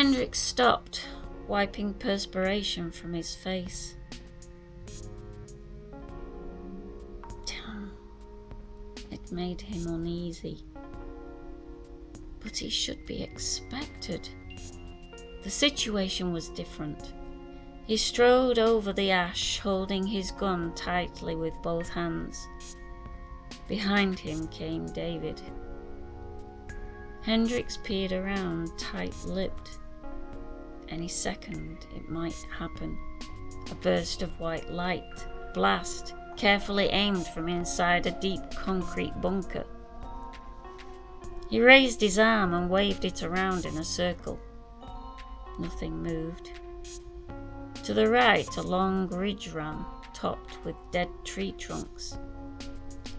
Hendricks stopped, wiping perspiration from his face. Damn. It made him uneasy. But he should be expected. The situation was different. He strode over the ash, holding his gun tightly with both hands. Behind him came David. Hendricks peered around, tight-lipped. Any second it might happen. A burst of white light, blast, carefully aimed from inside a deep concrete bunker. He raised his arm and waved it around in a circle. Nothing moved. To the right, a long ridge ran, topped with dead tree trunks.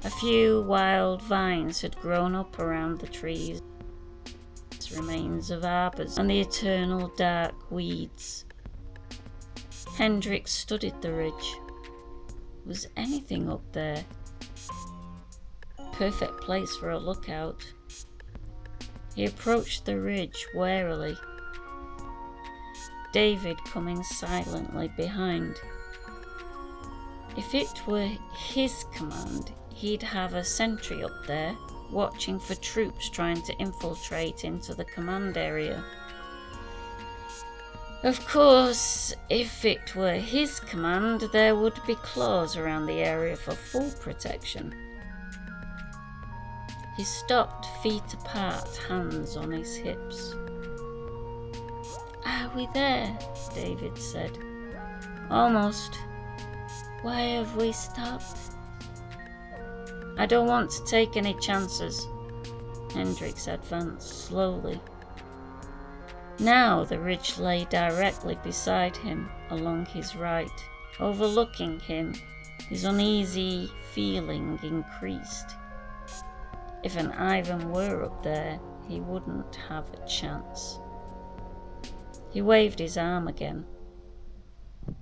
A few wild vines had grown up around the trees, remains of arbors and the eternal dark weeds. Hendricks studied the ridge. Was anything up there? Perfect place for a lookout. He approached the ridge warily, David coming silently behind. If it were his command, he'd have a sentry up there, watching for troops trying to infiltrate into the command area. Of course, if it were his command, there would be claws around the area for full protection. He stopped, feet apart, hands on his hips. "Are we there?" David said. "Almost. Why have we stopped?" "I don't want to take any chances." Hendricks advanced slowly. Now the ridge lay directly beside him, along his right. Overlooking him, his uneasy feeling increased. If an Ivan were up there, he wouldn't have a chance. He waved his arm again.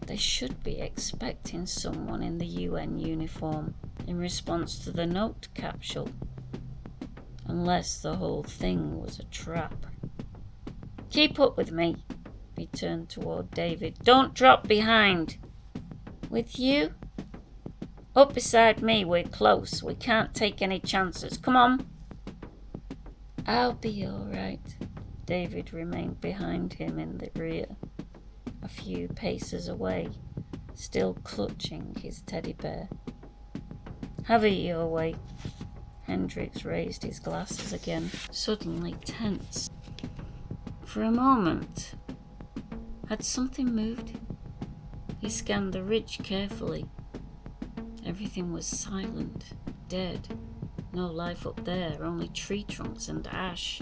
They should be expecting someone in the UN uniform in response to the note capsule, unless the whole thing was a trap. "Keep up with me." He turned toward David. "Don't drop behind." "With you?" "Up beside me, we're close. We can't take any chances. Come on." "I'll be all right." David remained behind him in the rear, a few paces away, still clutching his teddy bear. "Have it your way." Hendricks raised his glasses again, suddenly tense. For a moment, had something moved? He scanned the ridge carefully. Everything was silent, dead. No life up there, only tree trunks and ash.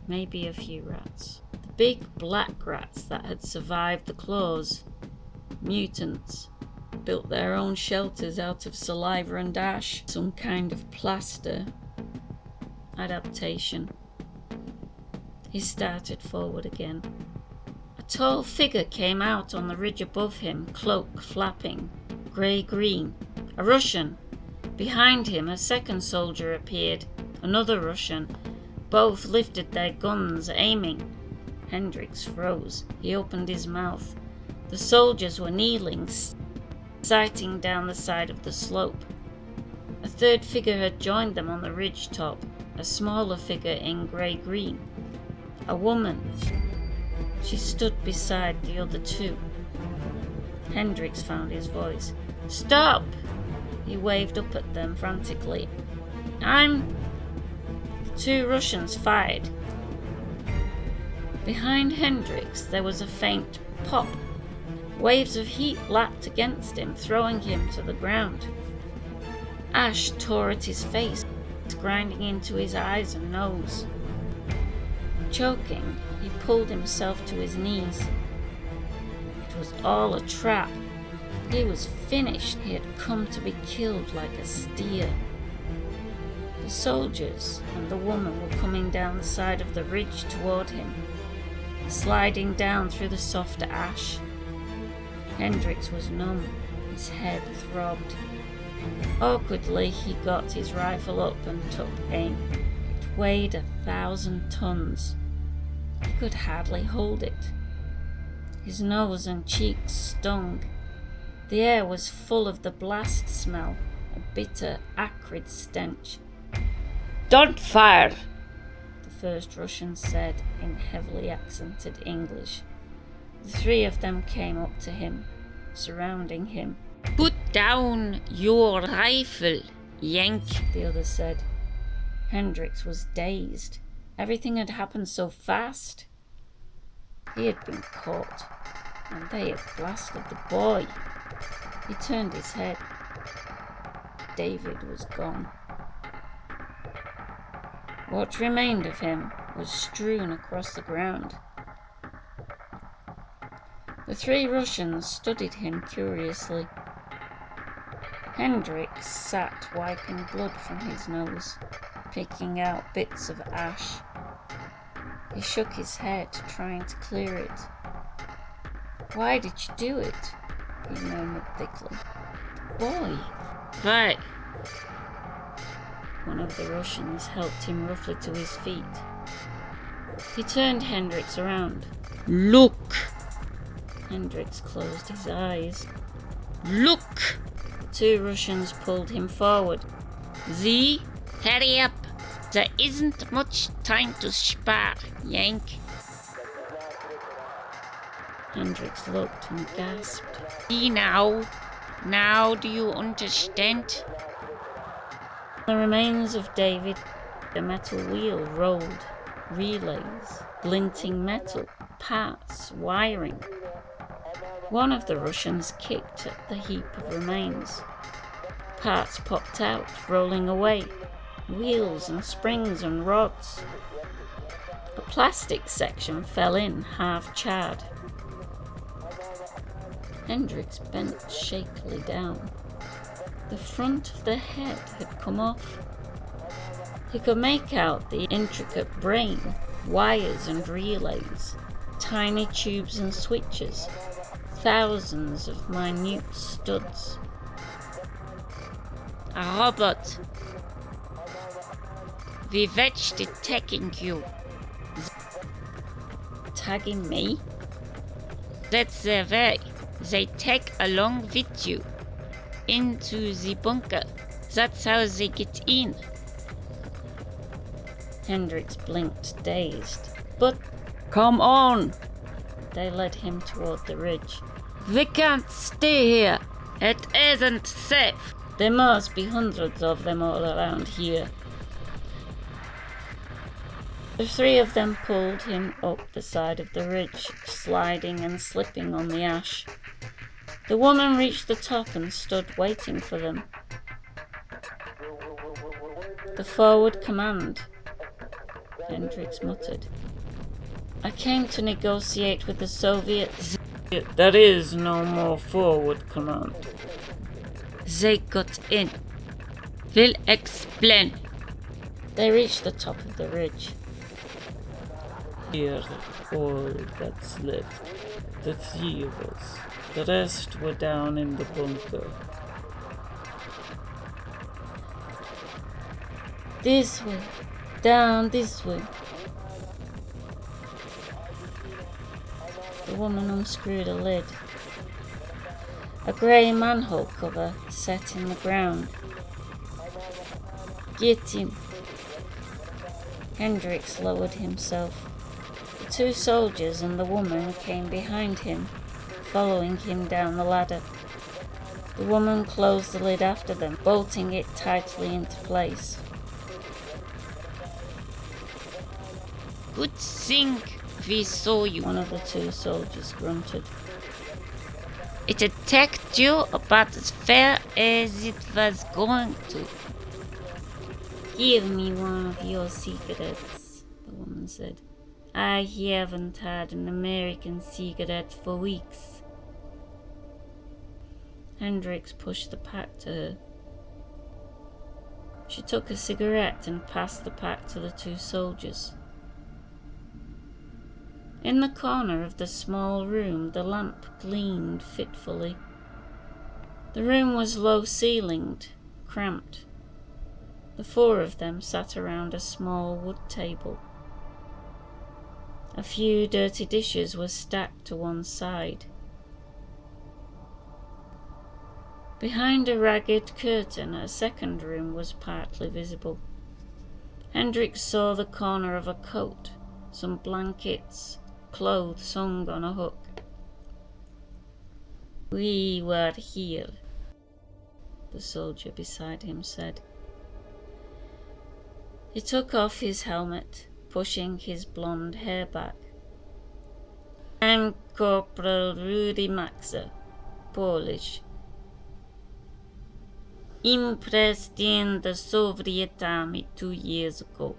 Maybe a few rats. The big black rats that had survived the claws. Mutants. Built their own shelters out of saliva and ash. Some kind of plaster. Adaptation. He started forward again. A tall figure came out on the ridge above him, cloak flapping, grey-green. A Russian. Behind him, a second soldier appeared, another Russian. Both lifted their guns, aiming. Hendricks froze. He opened his mouth. The soldiers were kneeling, sighting down the side of the slope. A third figure had joined them on the ridge top, a smaller figure in grey-green. A woman. She stood beside the other two. Hendricks found his voice. "Stop!" He waved up at them frantically. The two Russians fired. Behind Hendricks there was a faint pop. Waves of heat lapped against him, throwing him to the ground. Ash tore at his face, grinding into his eyes and nose. Choking, he pulled himself to his knees. It was all a trap. He was finished. He had come to be killed like a steer. The soldiers and the woman were coming down the side of the ridge toward him, sliding down through the soft ash. Hendricks was numb. His head throbbed. Awkwardly, he got his rifle up and took aim. It weighed 1,000 tons. He could hardly hold it. His nose and cheeks stung. The air was full of the blast smell, a bitter, acrid stench. "Don't fire!" the first Russian said in heavily accented English. The three of them came up to him, surrounding him. "Put down your rifle, Yank," the other said. Hendricks was dazed. Everything had happened so fast. He had been caught, and they had blasted the boy. He turned his head. David was gone. What remained of him was strewn across the ground. The three Russians studied him curiously. Hendricks sat wiping blood from his nose, picking out bits of ash. He shook his head, trying to clear it. "Why did you do it?" he murmured thickly. "The boy." "Why?" One of the Russians helped him roughly to his feet. He turned Hendricks around. "Look!" Hendricks closed his eyes. "Look!" The two Russians pulled him forward. "See? Hurry up! There isn't much time to spare, Yank." Hendricks looked and gasped. "See now? Now do you understand?" The remains of David, a metal wheel rolled, relays, glinting metal, parts, wiring. One of the Russians kicked at the heap of remains. Parts popped out, rolling away, wheels and springs and rods. A plastic section fell in, half charred. Hendricks bent shakily down. The front of the head had come off. He could make out the intricate brain, wires and relays, tiny tubes and switches, thousands of minute studs. "A robot. We watched it tagging you." Tagging me? "That's their way. They tag along with you into the bunker. That's how they get in." Hendricks blinked, dazed. "But "Come on! they led him toward the ridge. We can't stay here. It isn't safe." There must be hundreds of them all around here. The three of them pulled him up the side of the ridge, sliding and slipping on the ash. The woman reached the top and stood waiting for them. "The forward command," Hendricks muttered. "I came to negotiate with the Soviets." "There is no more forward command." They got in. We'll explain. They reached the top of the ridge. "Here, all that's left. The three of us. The rest were down in the bunker." "This way. Down this way." The woman unscrewed a lid. A grey manhole cover set in the ground. "Get in." Hendricks lowered himself. The two soldiers and the woman came behind him, following him down the ladder. The woman closed the lid after them, bolting it tightly into place. "Good thing we saw you." One of the two soldiers grunted. "It attacked you about as fair as it was going to." "Give me one of your cigarettes," the woman said. "I haven't had an American cigarette for weeks." Hendricks pushed the pack to her. She took a cigarette and passed the pack to the two soldiers. In the corner of the small room, the lamp gleamed fitfully. The room was low-ceilinged, cramped. The four of them sat around a small wood table. A few dirty dishes were stacked to one side. Behind a ragged curtain, a second room was partly visible. Hendricks saw the corner of a coat, some blankets, clothes hung on a hook. "We were here," the soldier beside him said. He took off his helmet, pushing his blonde hair back. "I'm Corporal Rubin, Polish. Impressed in the Soviet army 2 years ago."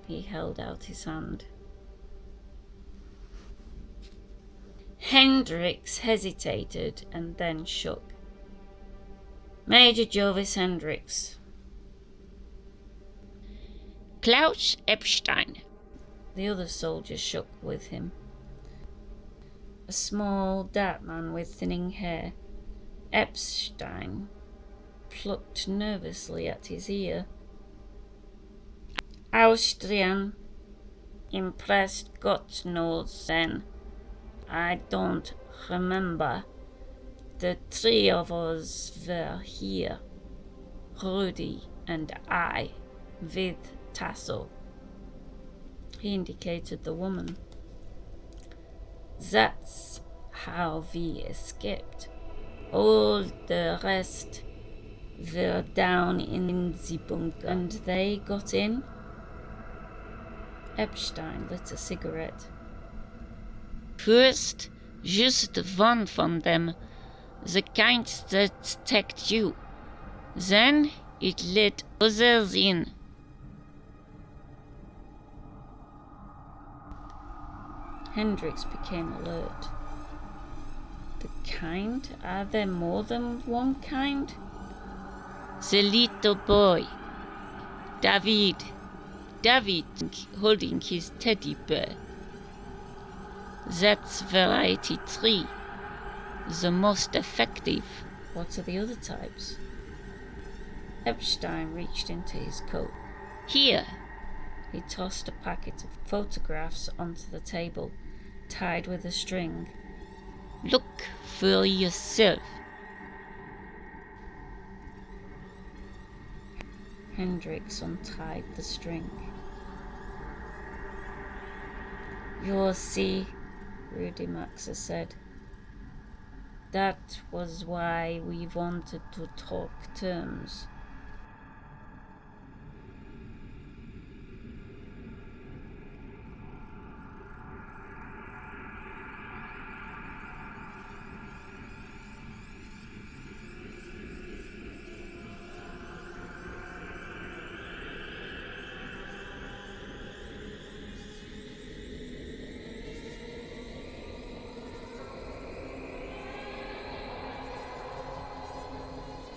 He held out his hand. Hendricks hesitated and then shook. "Major Jovis Hendricks." Klaus Epstein. The other soldier shook with him. A small, dark man with thinning hair. Epstein plucked nervously at his ear. "Austrian. Impressed God knows then. I don't remember. The 3 of us were here. Rudy and I, with Tasso." He indicated the woman. "That's how we escaped. All the rest were down in the bunker." "And they got in?" Epstein lit a cigarette. First, just one from them, the kind that attacked you. Then it let others in. Hendricks became alert. "The kind? Are there more than one kind?" The little boy, David holding his teddy bear. That's variety 3, the most effective." "What are the other types?" Epstein reached into his coat. "Here." He tossed a packet of photographs onto the table, tied with a string. "Look for yourself." Hendricks untied the string. "You see," Rudy Maxa said, "that was why we wanted to talk terms.